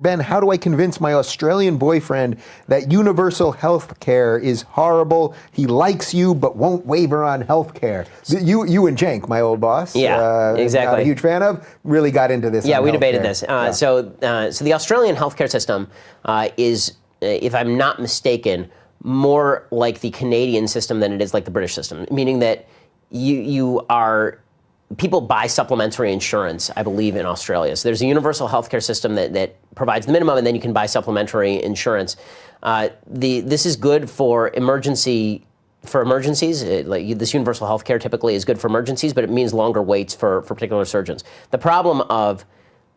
Ben, how do I convince my Australian boyfriend that universal health care is horrible? He likes you, but won't waver on health care. You and Cenk, my old boss, exactly. not a huge fan of, really got into this. Yeah, we debated healthcare. this. So the Australian healthcare system is, if I'm not mistaken, more like the Canadian system than it is like the British system, meaning that people buy supplementary insurance, I believe, in Australia. So there's a universal healthcare system that provides the minimum, and then you can buy supplementary insurance. This is good for emergencies. This universal healthcare typically is good for emergencies, but it means longer waits for particular surgeons. The problem of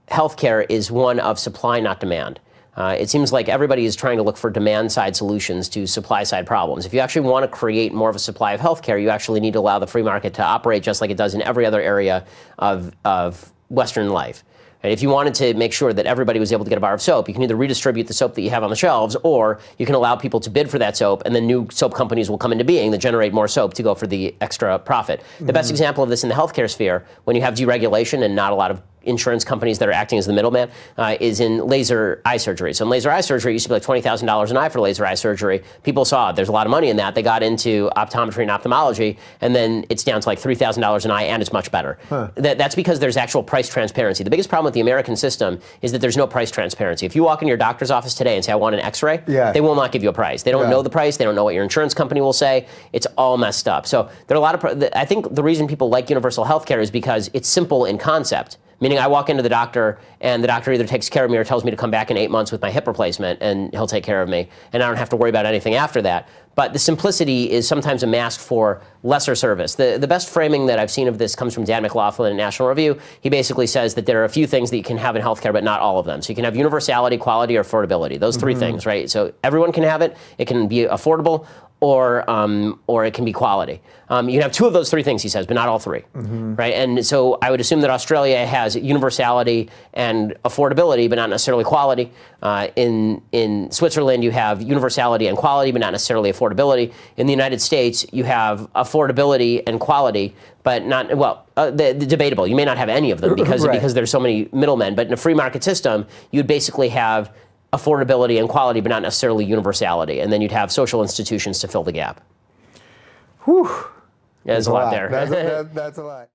healthcare is one of supply, not demand. It seems like everybody is trying to look for demand-side solutions to supply-side problems. If you actually want to create more of a supply of healthcare, you actually need to allow the free market to operate just like it does in every other area of Western life. And if you wanted to make sure that everybody was able to get a bar of soap, you can either redistribute the soap that you have on the shelves, or you can allow people to bid for that soap, and then new soap companies will come into being that generate more soap to go for the extra profit. The best example of this in the healthcare sphere, when you have deregulation and not a lot of insurance companies that are acting as the middleman, is in laser eye surgery. So in laser eye surgery, it used to be like $20,000 an eye for laser eye surgery. People saw there's a lot of money in that. They got into optometry and ophthalmology, and then it's down to like $3,000 an eye, and it's much better. That's because there's actual price transparency. The biggest problem with the American system is that there's no price transparency. If you walk into your doctor's office today and say, I want an x-ray, they will not give you a price. They don't know the price. They don't know what your insurance company will say. It's all messed up. So there are a lot of, I think the reason people like universal health care is because it's simple in concept. Meaning I walk into the doctor, and the doctor either takes care of me or tells me to come back in 8 months with my hip replacement, and he'll take care of me, and I don't have to worry about anything after that. But the simplicity is sometimes a mask for lesser service. The best framing that I've seen of this comes from Dan McLaughlin in National Review. He basically says that there are a few things that you can have in healthcare, but not all of them. So you can have universality, quality, or affordability. Those three things, right? So everyone can have it. It can be affordable, or it can be quality. You can have two of those three things, he says, but not all three, right? And so I would assume that Australia has universality and affordability, but not necessarily quality. In Switzerland, you have universality and quality, but not necessarily affordability. In the United States, you have affordability and quality, but not, debatable. You may not have any of them because there's so many middlemen. But in a free market system, you'd basically have affordability and quality, but not necessarily universality. And then you'd have social institutions to fill the gap. Whew. Yeah, there's a lot there. That's a lot.